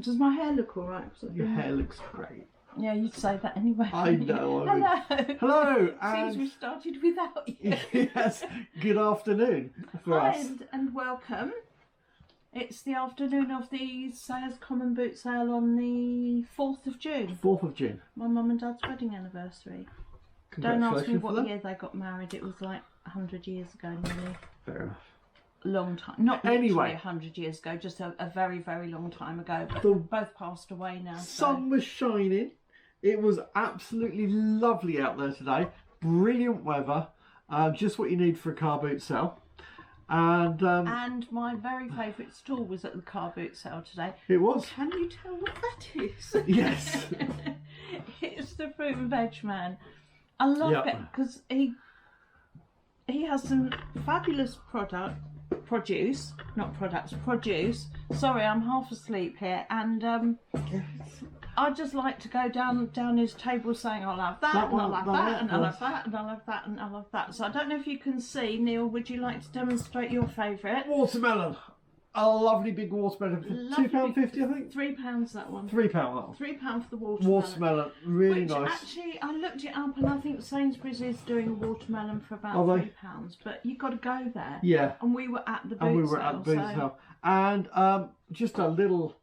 Does my hair look all right? Your hair looks great. Yeah, you'd say that anyway. I know. Hello. Hello. Seems we started without you. Yes. Good afternoon for us. And welcome. It's the afternoon of the Sayers Common Boot Sale on the 4th of June. 4th of June. My mum and dad's wedding anniversary. Don't ask me what them. year they got married. It was like 100 years ago nearly. Fair enough. Long time. Not literally Anyway. 100 years ago, just a very, very long time ago. But both passed away now. Sun was shining. It was absolutely lovely out there today. Brilliant weather. Just what you need for a car boot sale. And my very favourite stall was at the car boot sale today. it was. Can you tell what that is? Yes. It's the fruit and veg man. I love it because he has some fabulous produce. Sorry, I'm half asleep here, and I just like to go down his table saying I'll have that, and I'll have that, and I'll have that, and I'll have that, and I'll have that. So I don't know if you can see, Neil. Would you like to demonstrate your favourite? Watermelon. A lovely big watermelon for £2.50, I think. £3 that one. £3 that one. £3 for the watermelon. Watermelon, really Which nice. Actually, I looked it up, and I think Sainsbury's is doing a watermelon for about £3. But you've got to go there. Yeah. And we were at the boot sale. And just a little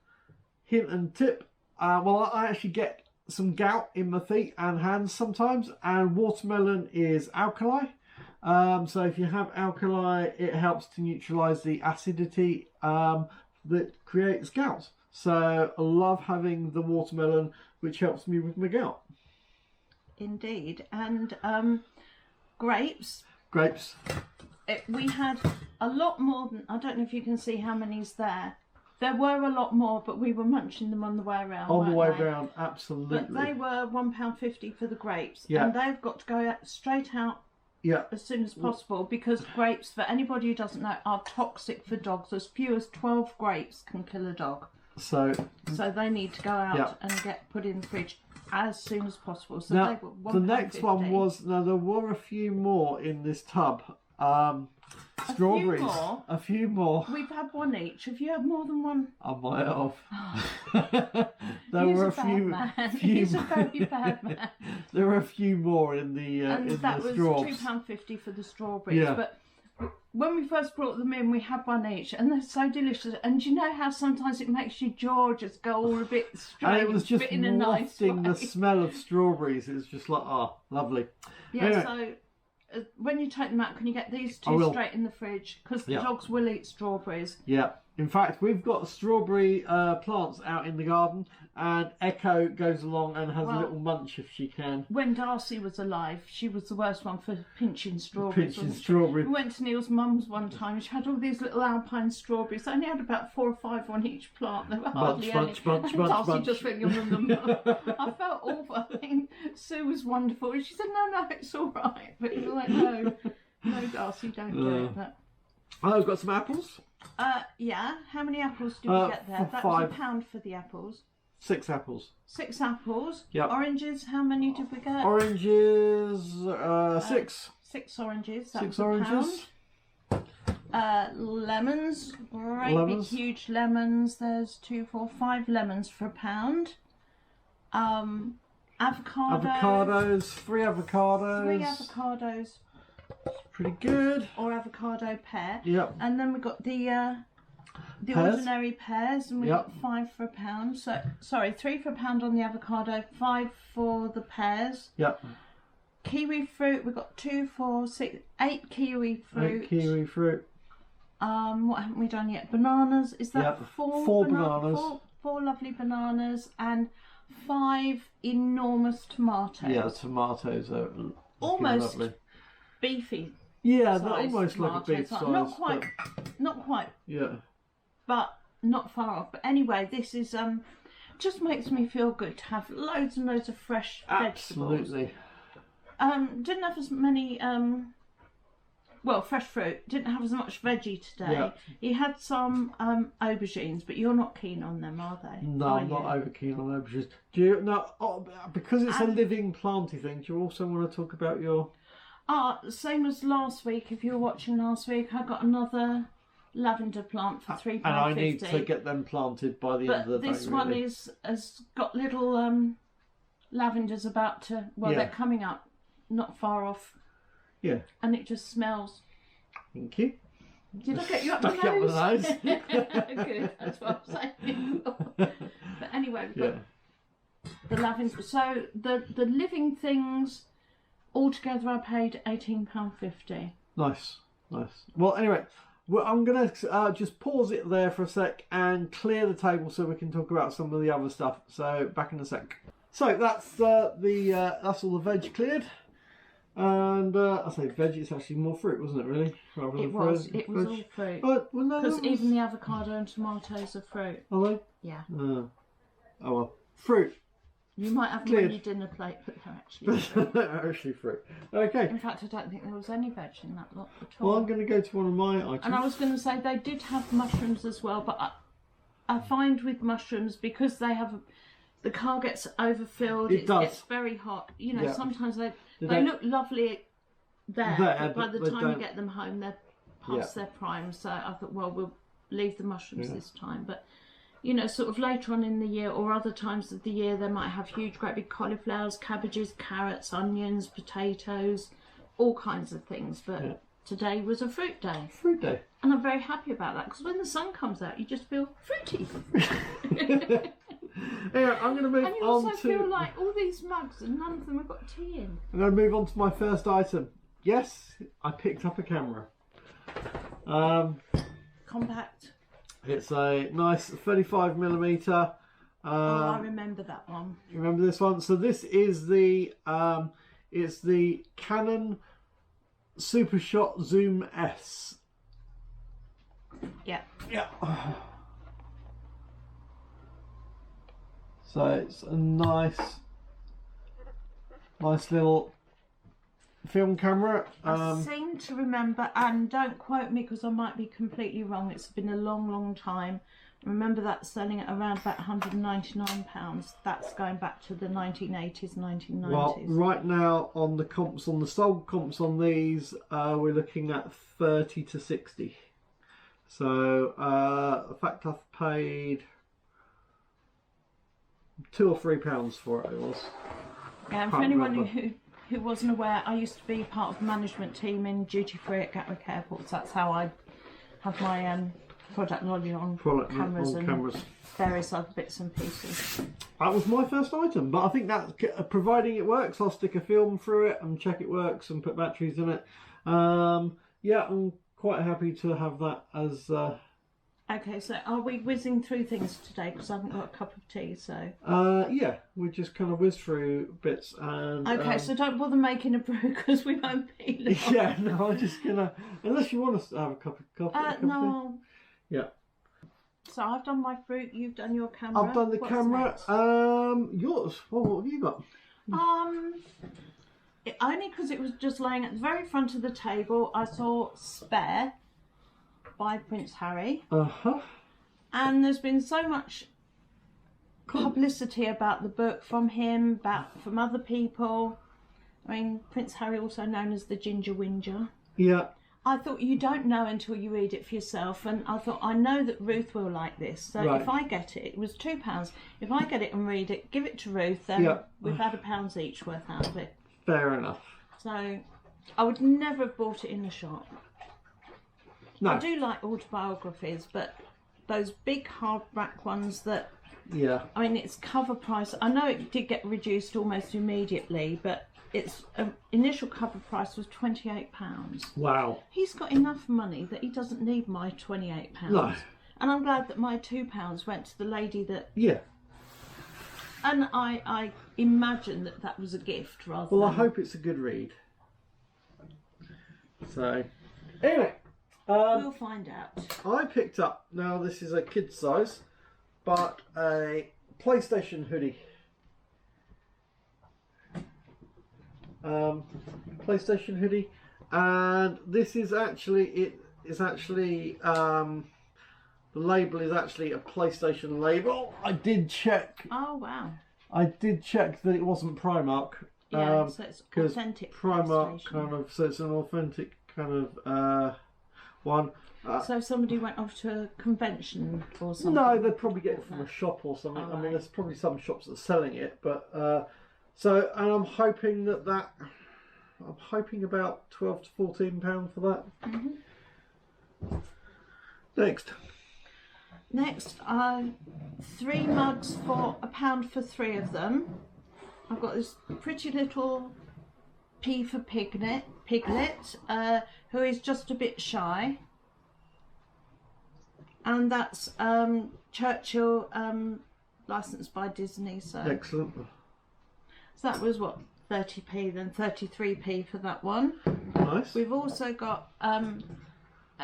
hint and tip. Well, I actually get some gout in my feet and hands sometimes, and watermelon is alkali. So if you have alkali, it helps to neutralise the acidity that creates gout. So I love having the watermelon, which helps me with my gout. Indeed. And grapes. Grapes. We had a lot more than, I don't know if you can see how many's there. There were a lot more, but we were munching them on the way around. On the way around, absolutely. But they were £1.50 for the grapes. Yeah. And they've got to go straight out as soon as possible, because grapes, for anybody who doesn't know, are toxic for dogs. As few as 12 grapes can kill a dog. So they need to go out and get put in the fridge as soon as possible. So now, they were the next one was, there were a few more in this tub. Strawberries. A few more? We've had one each. Have you had more than one? I might have. He's a very bad man. There were a few more in the and in that the was straws. £2.50 for the strawberries. Yeah. But when we first brought them in, we had one each, and they're so delicious. And you know how sometimes it makes your jaw just go all a bit straight, and it was just but in a nice way. the smell of strawberries. It was just like, lovely. Yeah. Anyway. So when you take them out, can you get these two straight in the fridge? Because the dogs will eat strawberries. Yeah. In fact, we've got strawberry plants out in the garden, and Echo goes along and has a little munch if she can. When Darcy was alive, she was the worst one for pinching strawberries. We went to Neil's mum's one time, and she had all these little alpine strawberries. They only had about 4 or 5 on each plant. They were hardly any. Darcy just went, I felt awful. I think Sue was wonderful. She said, no, it's all right. But you were like, no, Darcy, don't do it. But I've got some apples. Yeah. How many apples did we get there? That was £1 for the apples. 6 apples. 6 apples. Yeah. Oranges. How many did we get? Oranges. 6. 6 oranges. That 6 oranges. Lemons. Great big huge lemons. There's 2, 4, 5 lemons for £1. Avocados. 3 avocados. 3 avocados. Pretty good. Or avocado pear. Yep. And then we got the ordinary pears, and we got 5 for £1. So sorry, 3 for £1 on the avocado, 5 for the pears. Yep. Kiwi fruit, we got 2, 4, 6, 8 kiwi fruit. 8 kiwi fruit. What haven't we done yet? Bananas. Is that 4 bananas? 4 lovely bananas, and 5 enormous tomatoes. Yeah, tomatoes are almost lovely. Beefy. Yeah, they're almost like a beef size. Not quite. Yeah. But not far off. But anyway, this is just makes me feel good to have loads and loads of fresh vegetables. Absolutely. Didn't have as many fresh fruit. Didn't have as much veggie today. Yeah. He had some aubergines, but you're not keen on them, are they? No, I'm not over keen on aubergines. Do you? No, because it's a living planty thing. Do you also want to talk about your? Same as last week. If you were watching last week, I got another lavender plant for £3.50. And I need to get them planted by the end of the day. But this one has got little lavenders about to, they're coming up, not far off. Yeah. And it just smells. Thank you. Did I get you up the nose? Good, that's what I'm saying. But anyway, the lavender. So the living things, altogether I paid £18.50. Nice. Well, anyway, I'm going to just pause it there for a sec and clear the table so we can talk about some of the other stuff. So back in a sec. So that's that's all the veg cleared. And I say veg, it's actually more fruit, wasn't it, really? It was all fruit. Because even the avocado and tomatoes are fruit. Are they? Yeah. Oh well. Fruit. You might have them on your dinner plate, but they're actually fruit. They're actually fruit. Okay. In fact, I don't think there was any veg in that lot at all. Well, I'm going to go to one of my items. And I was going to say, they did have mushrooms as well, but I find with mushrooms, because they have... The car gets overfilled. It gets very hot. You know, sometimes they look lovely there, but by the time you get them home, they're past their prime. So I thought, well, we'll leave the mushrooms this time. But, you know, sort of later on in the year or other times of the year, they might have huge, great big cauliflowers, cabbages, carrots, onions, potatoes, all kinds of things. But today was a fruit day. Fruit day. And I'm very happy about that, because when the sun comes out, you just feel fruity. Anyway, I'm going to move on to... And you also feel like all these mugs and none of them have got tea in. I'm going to move on to my first item. Yes, I picked up a camera. Compact. It's a nice 35mm. I remember that one. You remember this one? So this is the it's the Canon Super Shot Zoom S. Yeah. Yeah. So it's a nice little film camera. I seem to remember, and don't quote me because I might be completely wrong, it's been a long time. I remember that selling at around about £199. That's going back to the 1980s, 1990s. Well, right now on the comps, on the sold comps on these, we're looking at 30 to 60. So, in fact, I've paid £2 or £3 for it. It was. Yeah, and for anyone who wasn't aware, I used to be part of the management team in duty free at Gatwick Airport. So that's how I have my product knowledge on cameras and various other bits and pieces. That was my first item, but I think that, providing it works, I'll stick a film through it and check it works and put batteries in it. Yeah, I'm quite happy to have that as. Okay, so are we whizzing through things today? Because I haven't got a cup of tea, so... yeah, we just kind of whiz through bits and... Okay, so don't bother making a brew because we won't be long. Yeah, no, I'm just gonna... Unless you want us to have a cup of coffee. No. Yeah. So I've done my fruit, you've done your camera. I've done the camera. Next? Yours. What have you got? Only because it was just laying at the very front of the table, I saw Spare by Prince Harry. And there's been so much publicity about the book from him, from other people. I mean, Prince Harry, also known as the Ginger Whinger. Yeah. I thought you don't know until you read it for yourself, and I thought I know that Ruth will like this. So if I get it, it was £2. If I get it and read it, give it to Ruth, then we've had £1 each worth out of it. Fair enough. So I would never have bought it in the shop. No. I do like autobiographies, but those big hardback ones that... Yeah. I mean, it's cover price. I know it did get reduced almost immediately, but its initial cover price was £28. Wow. He's got enough money that he doesn't need my £28. No. And I'm glad that my £2 went to the lady that... Yeah. And I imagine that was a gift rather than... Well, I hope it's a good read. So, anyway... we'll find out. I picked up, now this is a kid's size, but a PlayStation hoodie. PlayStation hoodie, and this is actually, the label is actually a PlayStation label. I did check. Oh wow. I did check that it wasn't Primark. Yeah, so it's authentic Primark PlayStation. kind of, so it's an authentic kind of, one. So somebody went off to a convention or something? No, they'd probably get it from a shop or something. I mean, there's probably some shops that are selling it, but and I'm hoping I'm hoping about £12 to £14 for that. Next, 3 mugs for £1 for 3 of them. I've got this pretty little P for Piglet, who is just a bit shy. And that's Churchill, licensed by Disney. So excellent. So that was what, 30p, then 33p for that one. Nice. We've also got a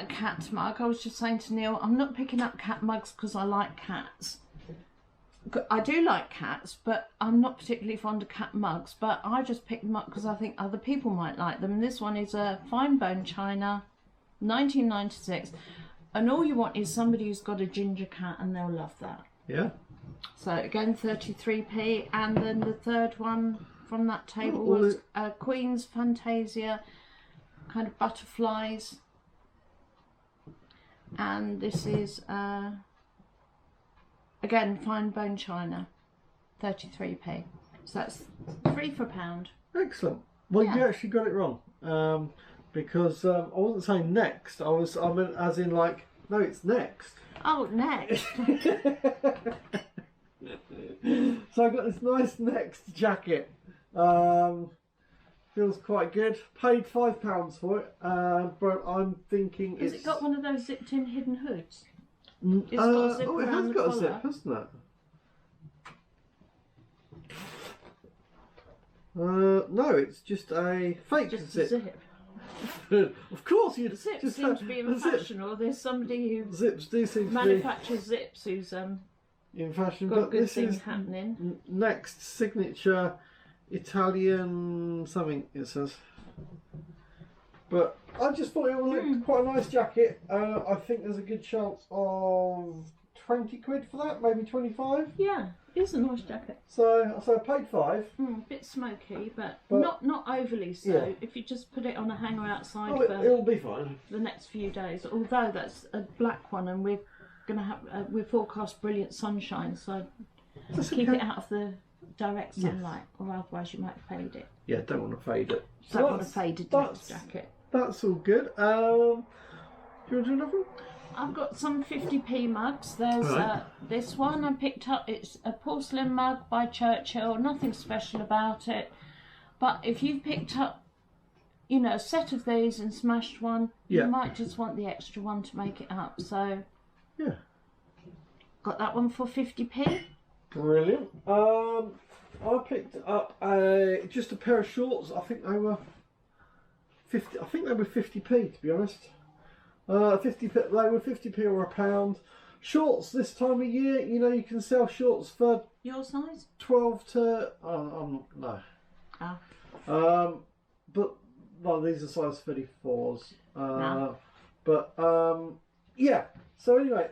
cat mug. I was just saying to Neil, I'm not picking up cat mugs because I like cats. I do like cats, but I'm not particularly fond of cat mugs. But I just picked them up because I think other people might like them. And this one is a fine bone china, 1996. And all you want is somebody who's got a ginger cat, and they'll love that. Yeah. So again, 33p, and then the third one from that table was Queen's Fantasia, kind of butterflies, and this is again fine bone china, 33p. So that's 3 for £1. Excellent. Well, you actually got it wrong. Because I wasn't saying next. I meant as in like, no, it's next. Oh, next. So I got this nice Next jacket. Feels quite good. Paid £5 for it, but I'm thinking Has it got one of those zipped in hidden hoods? It's got a zip it has got a zip, hasn't it? No, it's just a fake just zip. A zip. Of course, you'd Zips just seem to be in fashion, or there's somebody who zips do seem manufactures zips who's in fashion. got But good this things is happening. Next signature Italian something it says. But I just thought it would look quite a nice jacket. I think there's a good chance of 20 quid for that, maybe 25. Yeah, it's a nice jacket. So I paid £5. A bit smoky, but not overly so. Yeah. If you just put it on a hanger outside It'll be fine. the next few days. Although that's a black one, and we're gonna have we forecast brilliant sunshine, so keep it out of the direct sunlight, or otherwise you might fade it. Yeah, don't want to fade it. So don't want a faded jacket. That's all good. Do you want to do another one? I've got some 50p mugs. There's this one I picked up. It's a porcelain mug by Churchill. Nothing special about it. But if you've picked up, you know, a set of these and smashed one, you might just want the extra one to make it up. So yeah, got that one for 50p. Brilliant. I picked up just a pair of shorts. I think they were 50. I think they were 50p, to be honest. 50p. They were 50p or £1. Shorts this time of year, you know, you can sell shorts for your size. 12 to. I'm not. No. But well, these are size 34s. No. But yeah. So anyway,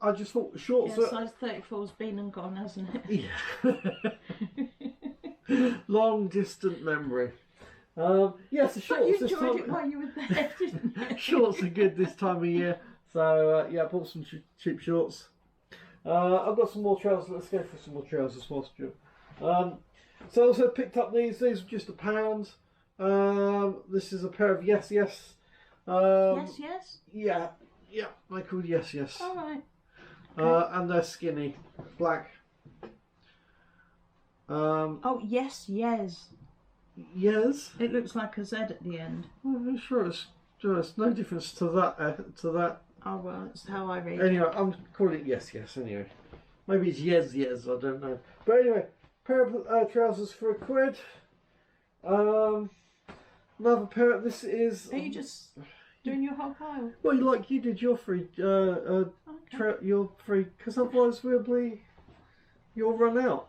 I just thought shorts. Yeah, size 34's been and gone, hasn't it? Yeah. Long distant memory. Yes, the shorts. But you enjoyed it while you were there, didn't you? Shorts are good this time of year. So yeah, I bought some cheap shorts. I've got some more trousers. Let's go for some more trousers whilst you. So I also picked up these. These were just £1. This is a pair of Yes Yes. Yes Yes. Yeah, they're called Yes Yes. All right. And they're skinny, black. Oh yes Yes. Yes. It looks like a Z at the end. I'm sure it's no difference to that. Oh well, that's how I read. Anyway, I'm calling it Yes Yes. Anyway, maybe it's Yes Yes. I don't know. But anyway, pair of trousers for £1. Another pair. This is. Are you just doing your whole pile? Well, like you did your free. Okay. Your free, because otherwise you'll run out.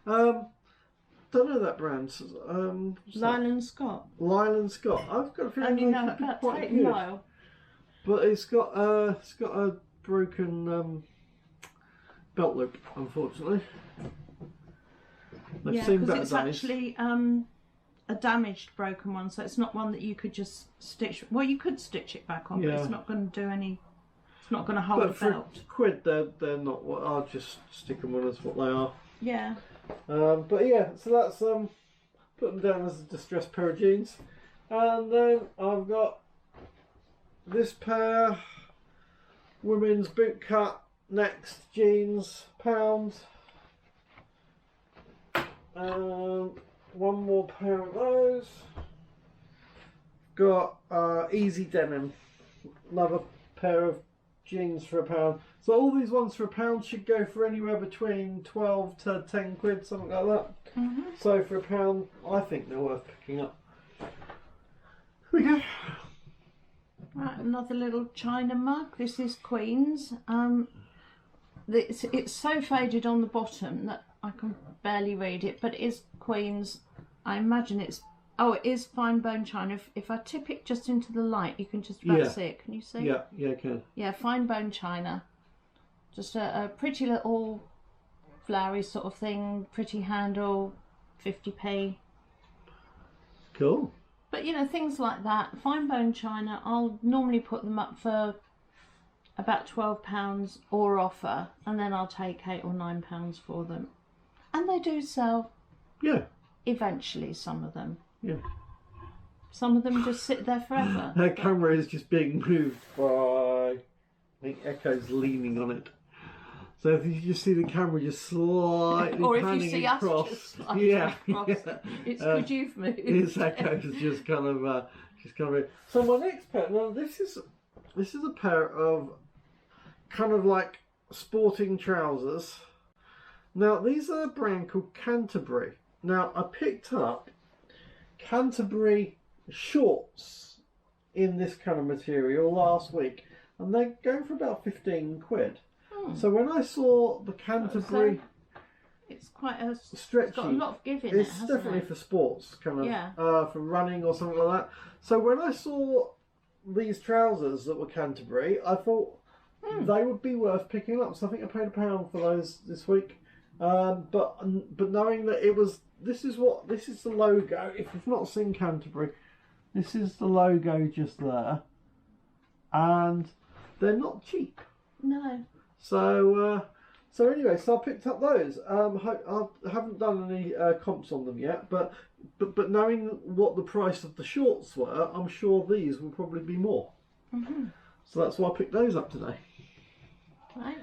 Don't know that brand. Lyland Scott. Lyland Scott. I've got a feeling Only know it could be about quite Tate good. Lyle. But it's got a broken belt loop, unfortunately. They've Yeah, seen because better it's days. actually a a damaged, broken one, so it's not one that you could just stitch. Well, you could stitch it back on, but it's not going to do any. It's not going to hold a felt. £1, they're not what. I'll just stick them on as what they are. Yeah. But yeah, so that's put them down as a distressed pair of jeans, and then I've got this pair, women's bootcut next jeans, £1. One more pair of those. Got easy denim, another pair of jeans for £1. So all these ones for £1 should go for anywhere between 12 to 10 quid, something like that. So for £1, I think they're worth picking up. Here we go. Right, another little china mug. This is Queen's. It's so faded on the bottom that I can barely read it, but it is Queen's. I imagine it's... Oh, it is fine bone china. If I tip it just into the light, you can just about see it. Can you see? Yeah, I can. Yeah, fine bone china. Just a pretty little flowery sort of thing. Pretty handle, 50p. Cool. But you know, things like that. Fine bone china, I'll normally put them up for about £12 or offer, and then I'll take £8 or £9 for them. And they do sell. Yeah. Eventually, some of them. Yeah. Some of them just sit there forever. Her camera is just being moved by, I think Echo's leaning on it. So if you just see the camera just slightly or if panning you see across, us just slightly across, it's good you've moved. It's Echo's just kind of So my next pair, now this is a pair of kind of like sporting trousers. Now these are a brand called Canterbury. Now I picked up Canterbury shorts in this kind of material last week, and they're going for about 15 quid. So when I saw the Canterbury, it's quite a stretchy. It's got a lot of give in it, it's definitely for sports, kind of for running or something like that. So when I saw these trousers that were Canterbury, I thought they would be worth picking up. So I think I paid £1 for those this week. But knowing that this is the logo. If you've not seen Canterbury, this is the logo just there, and they're not cheap. No. So anyway, so I picked up those. I haven't done any comps on them yet, but knowing what the price of the shorts were, I'm sure these will probably be more. So that's why I picked those up today. Right.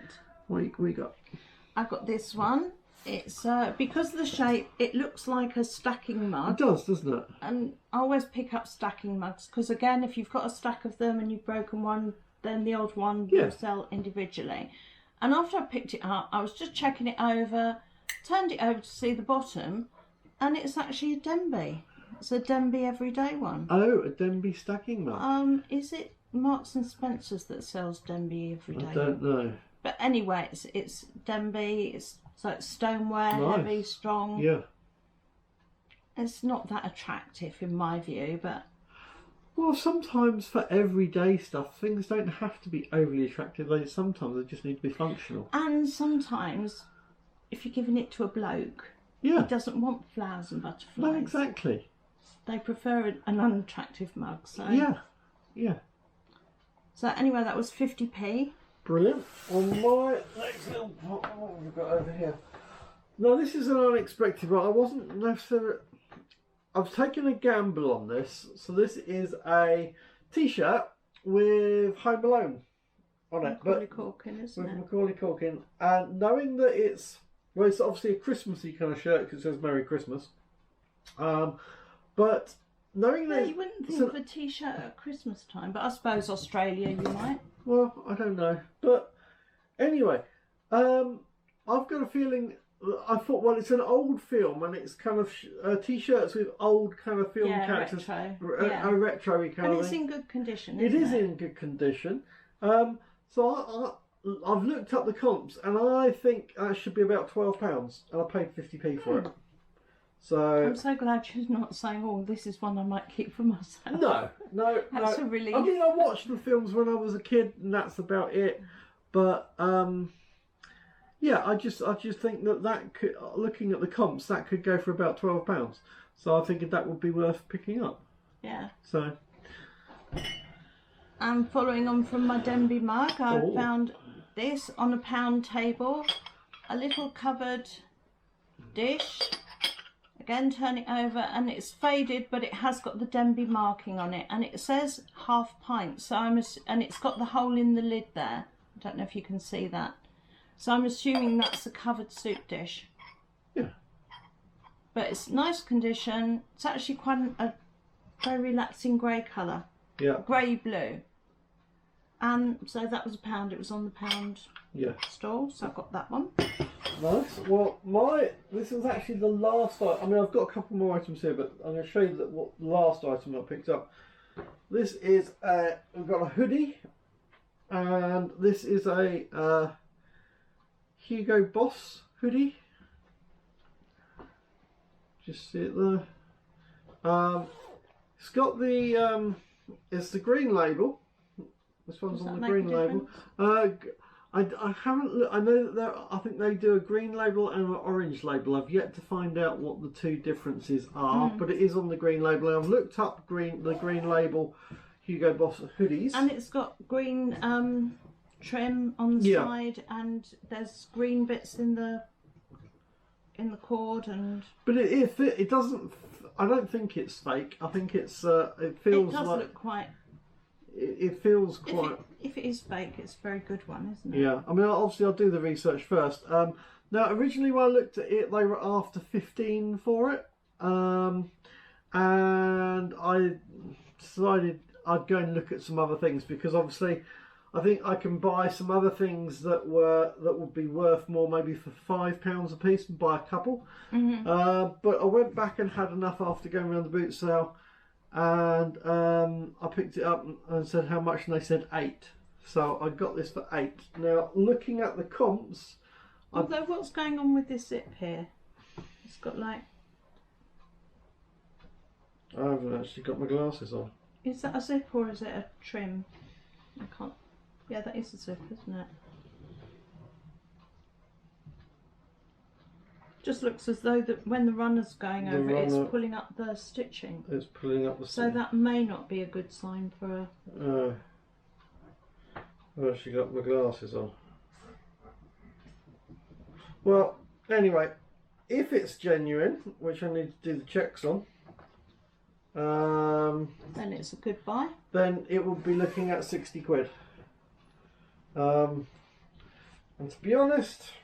What we got? I've got this one. It's because of the shape, it looks like a stacking mug. It does, doesn't it? And I always pick up stacking mugs because, again, if you've got a stack of them and you've broken one, then the old one will sell individually. And after I picked it up, I was just checking it over, turned it over to see the bottom, and it's actually a Denby. It's a Denby everyday one. Oh, a Denby stacking mug. Is it Marks and Spencer's that sells Denby everyday? I don't know. But anyway, it's Denby. It's stoneware, heavy, strong. Yeah. It's not that attractive in my view, but... Well, sometimes for everyday stuff, things don't have to be overly attractive. Sometimes they just need to be functional. And sometimes, if you're giving it to a bloke, he doesn't want flowers and butterflies. No, exactly. They prefer an unattractive mug. So yeah. So anyway, that was 50p. Brilliant. On my next little pot, what have we got over here? Now this is an unexpected one. I wasn't necessarily... I've taken a gamble on this. So this is a t-shirt with Home Alone on it. Macaulay Culkin, isn't it? With Macaulay Culkin. And knowing that it's obviously a Christmassy kind of shirt because it says Merry Christmas. But knowing that... you wouldn't think of a t-shirt at Christmas time, but I suppose Australia you might. Well, I don't know. But anyway, I've got a feeling... I thought, well, it's an old film, and it's kind of t-shirts with old kind of film characters, retro, retro-y kind and of it's thing. in good condition. It is in good condition. So I've looked up the comps, and I think that should be about £12, and I paid 50p for it. So I'm so glad you're not saying, "Oh, this is one I might keep for myself." No, that's a relief. I mean, I watched the films when I was a kid, and that's about it. But yeah, I just think that could, looking at the comps, that could go for about £12. So I figured that would be worth picking up. Yeah. So. And following on from my Denby mug, I found this on a pound table, a little covered dish. Again, turn it over, and it's faded, but it has got the Denby marking on it, and it says half pint. So and it's got the hole in the lid there. I don't know if you can see that. So I'm assuming that's a covered soup dish. Yeah. But it's nice condition. It's actually quite a very relaxing grey colour. Yeah. Grey blue. And so that was £1. It was on the pound stall, so I got that one. Nice. Well, this is actually the last item. I mean, I've got a couple more items here, but I'm going to show you what the last item I picked up. This is we've got a hoodie, and this is a Hugo Boss hoodie. Just see it there. It's got the it's the green label. This one's on the green label. I haven't looked. I know that I think they do a green label and an orange label. I've yet to find out what the two differences are, but it is on the green label. And I've looked up the green label Hugo Boss hoodies, and it's got green trim on the side, and there's green bits in the cord, and but it doesn't. I don't think it's fake. I think it's it feels it does like look quite. It feels quite. If it is fake, it's a very good one, isn't it? Yeah, I mean, obviously I'll do the research first. Now, originally when I looked at it, they were after 15 for it, and I decided I'd go and look at some other things, because obviously I think I can buy some other things that would be worth more, maybe for £5 a piece, and buy a couple. But I went back and had enough after going around the boot sale. And I picked it up and said how much, and they said 8. So I got this for 8. Now, looking at the comps, although what's going on with this zip here? It's got like. I haven't actually got my glasses on. Is that a zip or is it a trim? I can't. Yeah, that is a zip, isn't it? Just looks as though that when the runner's going over it, it's pulling up the stitching. It's pulling up the stitching. So that may not be a good sign for a... I've actually got my glasses on. Well, anyway, if it's genuine, which I need to do the checks on, then it's a good buy. Then it would be looking at 60 quid. And to be honest...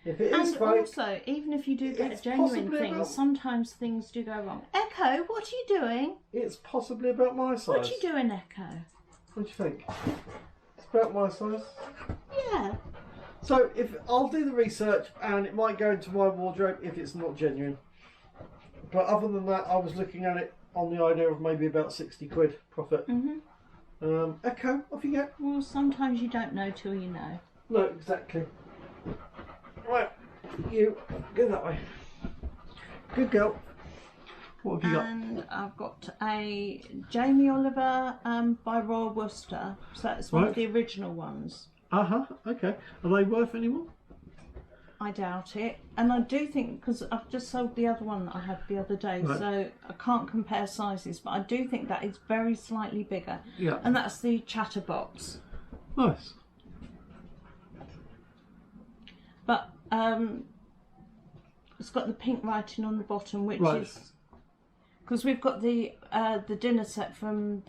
If it is fake, also, even if you do get a genuine thing, sometimes things do go wrong. Echo, what are you doing? It's possibly about my size. What are you doing, Echo? What do you think? It's about my size. Yeah. So I'll do the research, and it might go into my wardrobe if it's not genuine. But other than that, I was looking at it on the idea of maybe about 60 quid profit. Echo, off you go. Well, sometimes you don't know till you know. No, exactly. Right, you go that way. Good girl. What have you got? And I've got a Jamie Oliver by Royal Worcester. So it's one of the original ones. Okay. Are they worth any more? I doubt it. And I do think, because I've just sold the other one that I had the other day, so I can't compare sizes, but I do think that is very slightly bigger. Yeah. And that's the Chatterbox. Nice. But it's got the pink writing on the bottom, which is because we've got the dinner set from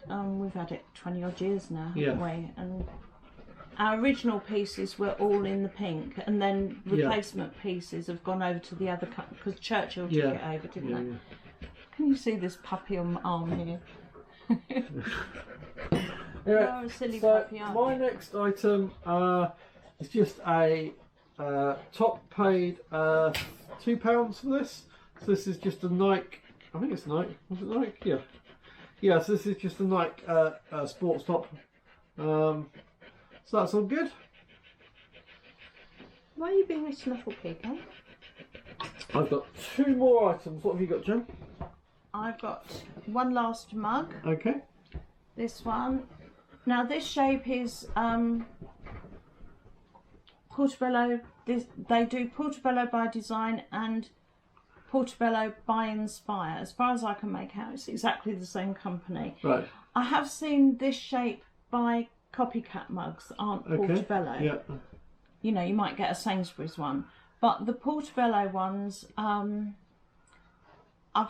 we've had it 20 odd years now, haven't we? And our original pieces were all in the pink, and then replacement pieces have gone over to the other because Churchill took it over, didn't they? Yeah. Can you see this puppy on my arm here? You're a silly puppy, aren't my you? next item is just a top paid £2 for this. So this is just a Nike. I think it's Nike. Was it Nike? Yeah. Yeah. So this is just a Nike sports top. So that's all good. Why are you being a snuffle pig, eh? I've got 2 more items. What have you got, Jen? I've got one last mug. Okay. This one. Now this shape is Portobello. They do Portobello by design and Portobello by Inspire. As far as I can make out, it's exactly the same company. Right. I have seen this shape by Copycat mugs that aren't Portobello. Yeah. You know, you might get a Sainsbury's one. But the Portobello ones, I've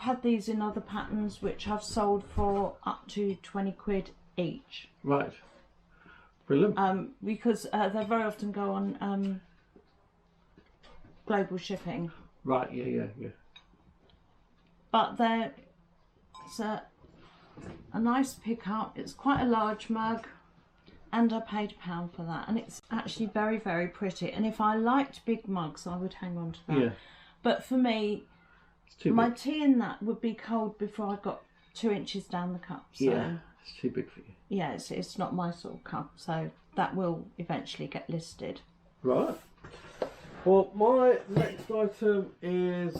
had these in other patterns which I've sold for up to 20 quid each. Right. Brilliant. Because they very often go on global shipping. Right, yeah. But it's a nice pickup. It's quite a large mug, and I paid £1 for that. And it's actually very, very pretty. And if I liked big mugs, I would hang on to that. Yeah. But for me, my tea in that would be cold before I got 2 inches down the cup. So, yeah, it's too big for you. Yeah, it's not my sort of cup. So that will eventually get listed. Right. Well, my next item is,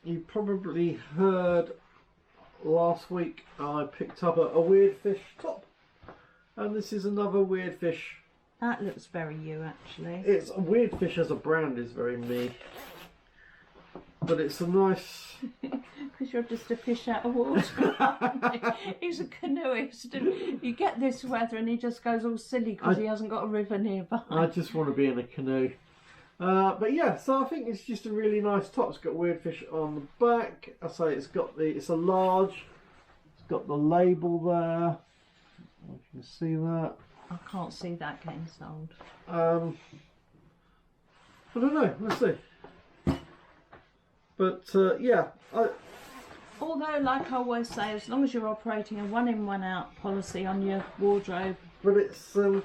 you probably heard last week I picked up a weird fish top. And this is another weird fish. That looks very you, actually. It's a weird fish as a brand is very me. But it's a nice... Because you're just a fish out of water. He's a canoeist. And you get this weather and he just goes all silly because he hasn't got a river nearby. I just want to be in a canoe. But yeah, so I think it's just a really nice top. It's got weird fish on the back. I say it's a large. It's got the label there. You can see that. I can't see that getting sold. I don't know. Let's see. But yeah, although, like I always say, as long as you're operating a one-in, one-out policy on your wardrobe, but it's only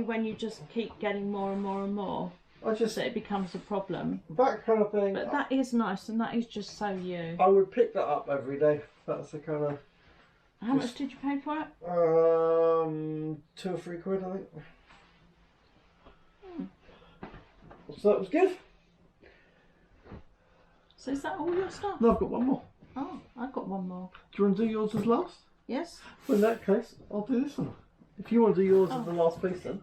when you just keep getting more and more and more that it becomes a problem. That kind of thing. But that is nice, and that is just so you. I would pick that up every day. That's the kind of. How much did you pay for it? 2 or 3 quid, I think. So that was good. So is that all your stuff? No, I've got one more. Oh, I've got one more. Do you want to do yours as last? Yes. Well, in that case, I'll do this one. If you want to do yours as the last piece, then.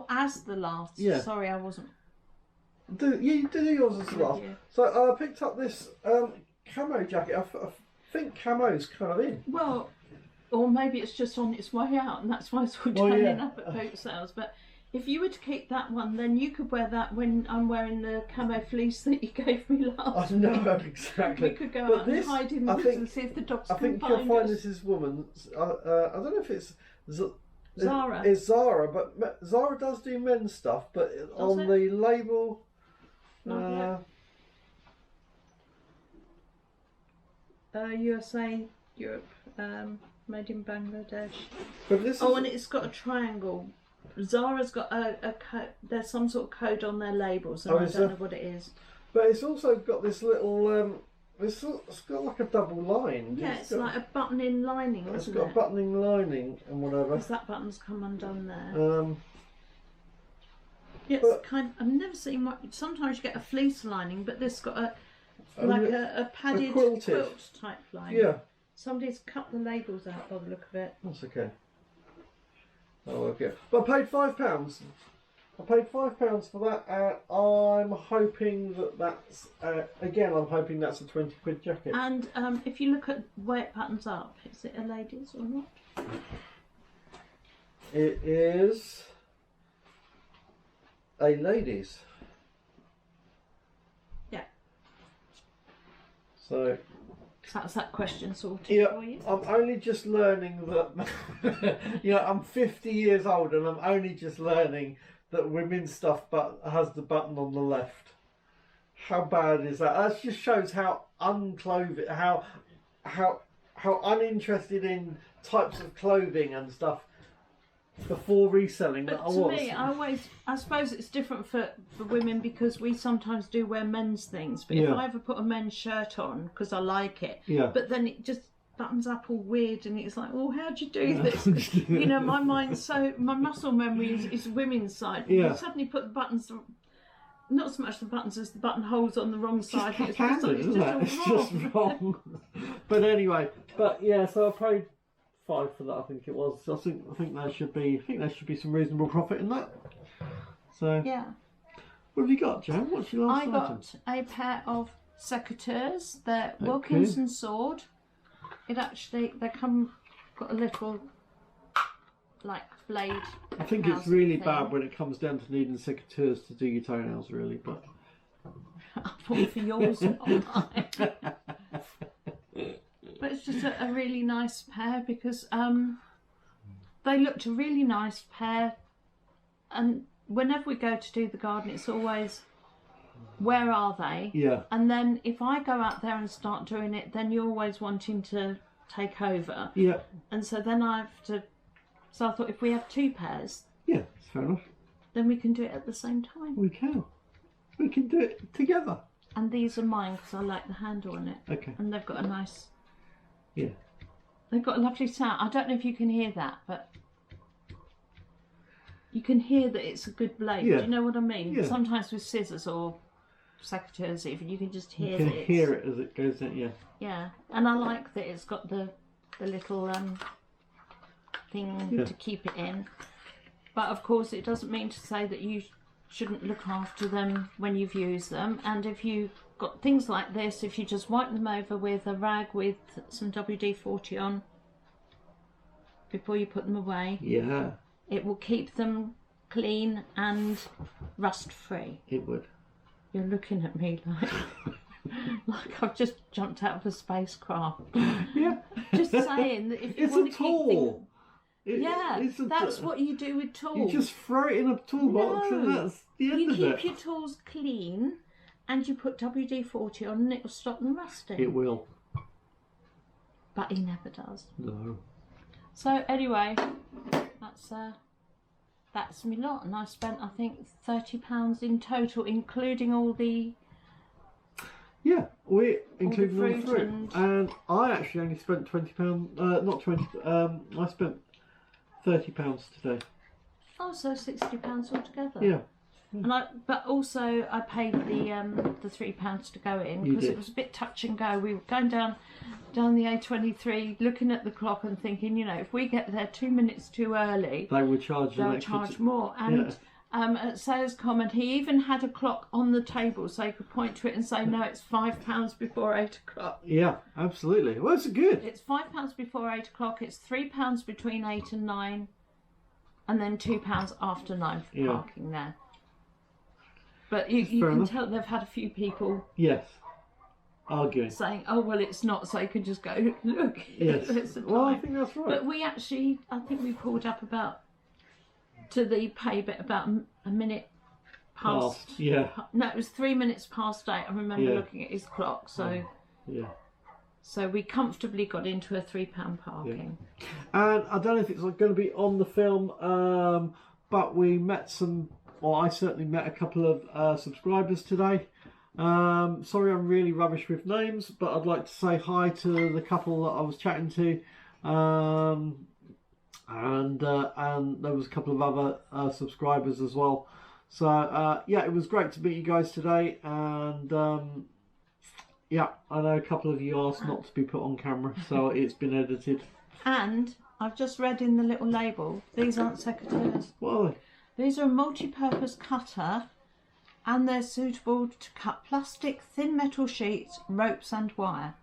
As the last. Yeah. Sorry, I wasn't. You do yours as the last. You. So I picked up this camo jacket. I think camo's kind of in. Well, or maybe it's just on its way out, and that's why it's all turning up at boot sales. But if you were to keep that one, then you could wear that when I'm wearing the camo fleece that you gave me last. I know, exactly. We could go out and hide in the woods and see if the dogs can find us. I think you'll find this is woman's. I don't know if it's Zara. It's Zara, but Zara does do men's stuff, but on the label... USA, Europe, made in Bangladesh. But this and it's got a triangle. Zara's got a code. There's some sort of code on their labels, and I don't know what it is. But it's also got this little. It's got like a double line. Yeah, it's like a buttoning lining, isn't it? It's got a buttoning lining and whatever. Because that button's come undone there. Yeah, it's I've never seen what. Sometimes you get a fleece lining, but this got a padded quilt type lining. Yeah. Somebody's cut the labels out by the look of it. That's okay. Oh, okay. But I paid £5. I paid £5 for that, and I'm hoping that's again. I'm hoping that's a 20 quid jacket. And if you look at where it patterns up, is it a ladies or not? It is a ladies. Yeah. So that's that question sorted for you. I'm only just learning that. I'm 50 years old, and I'm only just learning that women's stuff has the button on the left. How bad is that? That just shows how unclothed, how uninterested in types of clothing and stuff before reselling that I was. To me, I suppose it's different for women because we sometimes do wear men's things. But if I ever put a men's shirt on because I like it, but then it just buttons up all weird, and it's like, oh, how'd you do this? My mind's my muscle memory is women's side. You suddenly put the buttons, not so much the buttons as the buttonholes on the wrong side. It's just wrong. But anyway, so I paid £5 for that. I think it was. I think there should be some reasonable profit in that. So yeah. What have you got, Joan? What's your last I item? got a pair of secateurs. They're Wilkinson sword. They come, got a little, like, blade. I think it's really bad when it comes down to needing secateurs to do your toenails, really, but... I thought for yours, not mine. But it's just a really nice pair because they looked a really nice pair, and whenever we go to do the garden, it's always, where are they? Yeah. And then if I go out there and start doing it, then you're always wanting to take over. Yeah. And so then I have to, so I thought if we have 2 pairs, yeah, fair enough. Then we can do it at the same time. We can. We can do it together. And these are mine because I like the handle on it. Okay. And they've got a nice... Yeah. They've got a lovely sound. I don't know if you can hear that, but you can hear that it's a good blade. Yeah. Do you know what I mean? Yeah. Sometimes with scissors or secateurs even, you can just hear you can that it's... hear it as it goes in, yeah. Yeah. And I like that it's got the little thing to keep it in. But of course it doesn't mean to say that you shouldn't look after them when you've used them. And if you've got things like this, if you just wipe them over with a rag with some WD-40 on before you put them away, yeah, it will keep them clean and rust free. It would. You're looking at me like like I've just jumped out of a spacecraft. Yeah. Just saying that if you It's want a to tool. keep things... that's what you do with tools. You just throw it in a toolbox and that's the end of it. You keep your tools clean and you put WD-40 on and it will stop them rusting. It will. But he never does. No. So anyway, that's me lot, and I spent I think £30 in total, including all the... Yeah, we including all the fruit. And I actually only spent £20, not 20, I spent £30 today. Oh, so £60 altogether. Yeah. And but also I paid the £3 to go in because it was a bit touch and go. We were going down the A23, looking at the clock and thinking, you know, if we get there 2 minutes too early, they would charge. They'll charge more. And at Sales Common, he even had a clock on the table so he could point to it and say, no, it's £5 before 8 o'clock. Yeah, absolutely. Well, it's good. It's £5 before 8 o'clock. It's £3 between 8 and 9, and then £2 after 9 for parking there. But you can tell they've had a few people arguing, saying, oh, well, it's not, so you can just go, look. Yes. Well, I think that's right. But we actually, I think we pulled up to the pay bit about a minute past. Yeah. No, it was 3 minutes past 8. I remember looking at his clock, so... Yeah. So we comfortably got into a £3 parking. Yeah. And I don't know if it's going to be on the film, but we met I certainly met a couple of subscribers today. Sorry I'm really rubbish with names, but I'd like to say hi to the couple that I was chatting to. And there was a couple of other subscribers as well. So yeah, it was great to meet you guys today. And yeah, I know a couple of you asked not to be put on camera, so it's been edited. And I've just read in the little label, these aren't secateurs. What are they? These are a multi-purpose cutter, and they're suitable to cut plastic, thin metal sheets, ropes and wire.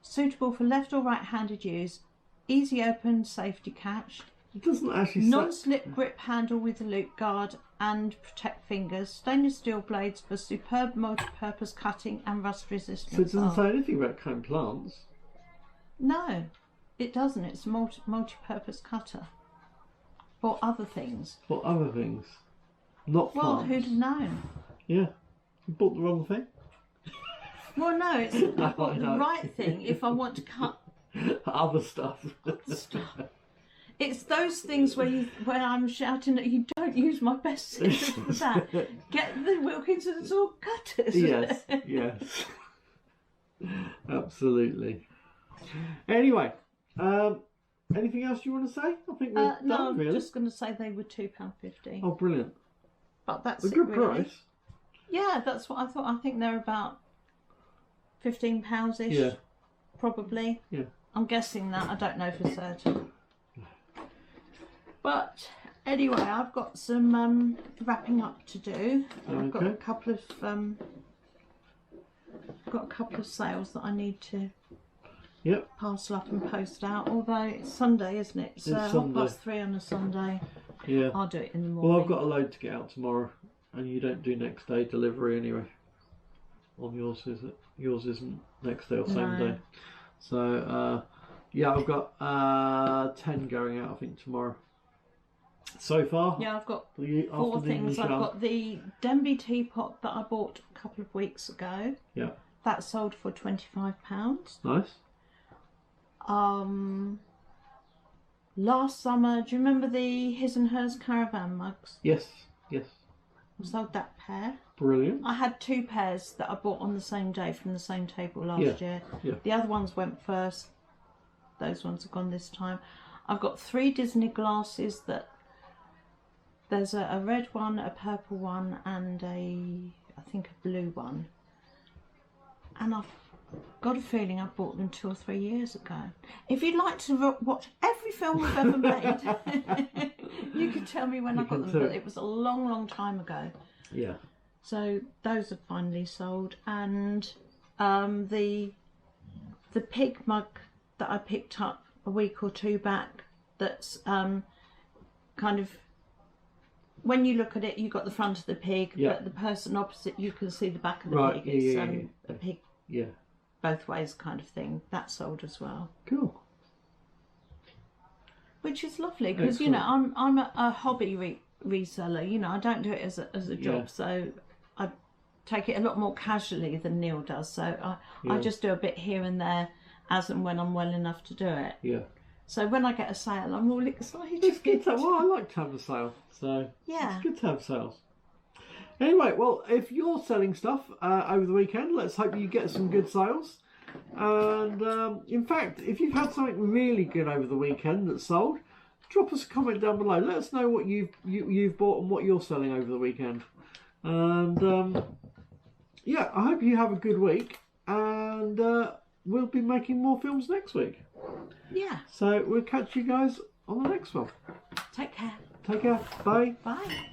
Suitable for left or right-handed use. Easy open, safety catch. It doesn't actually non-slip grip handle with a loop guard and protect fingers. Stainless steel blades for superb multi-purpose cutting and rust resistance. So it doesn't say anything about cutting plants. No, it doesn't. It's a multi-purpose cutter. For other things. For other things. Not plants. Well, who'd have known? Yeah. You bought the wrong thing? Well, no, it's the right thing if I want to cut other stuff. It's those things where I'm shouting at you, don't use my best scissors for that. Get the Wilkinson sword cutters. Yes, yes. Absolutely. Anyway, anything else you want to say? I think we're done, really. I'm just going to say they were £2.50. Oh, brilliant. But that's a good price. Yeah, that's what I thought. I think they're about £15-ish. Yeah. Probably. Yeah. I'm guessing that. I don't know for certain. But Anyway, I've got some wrapping up to do. I've got a couple of sales that I need to parcel up and post out. Although it's Sunday, isn't it? So 3:30 on a Sunday. Yeah. I'll do it in the morning. Well, I've got a load to get out tomorrow, and you don't do next day delivery anyway. On yours, is it? Yours isn't next day or same day. So yeah, I've got 10 going out, I think, tomorrow. So far. Yeah, I've got 4 things. I've got the Denby teapot that I bought a couple of weeks ago. Yeah. That sold for £25. Nice. Last summer, do you remember the His and Hers caravan mugs? Yes, yes. I sold that pair. Brilliant. I had 2 pairs that I bought on the same day from the same table last year. Yeah. The other ones went first. Those ones have gone this time. I've got 3 Disney glasses that there's a red one, a purple one, and I think a blue one. And I've got a feeling I bought them 2 or 3 years ago. If you'd like to watch every film we've ever made, you can tell me when I got them, but it was a long, long time ago. Yeah. So those are finally sold, and the pig mug that I picked up a week or 2 back. That's kind of, when you look at it, you got the front of the pig, but the person opposite, you can see the back of the pig. It's a pig. Yeah. Both ways kind of thing. That sold as well. Cool. Which is lovely because you know I'm a hobby reseller. You know, I don't do it as a job, so I take it a lot more casually than Neil does. So I just do a bit here and there as and when I'm well enough to do it. Yeah. So when I get a sale, I'm all excited. It's good to, well, I like to have a sale, so yeah, it's good to have sales. Anyway, well, if you're selling stuff over the weekend, let's hope you get some good sales. And in fact, if you've had something really good over the weekend that's sold, drop us a comment down below. Let us know what you've bought and what you're selling over the weekend. And yeah, I hope you have a good week. And we'll be making more films next week. Yeah. So we'll catch you guys on the next one. Take care. Take care. Bye. Bye.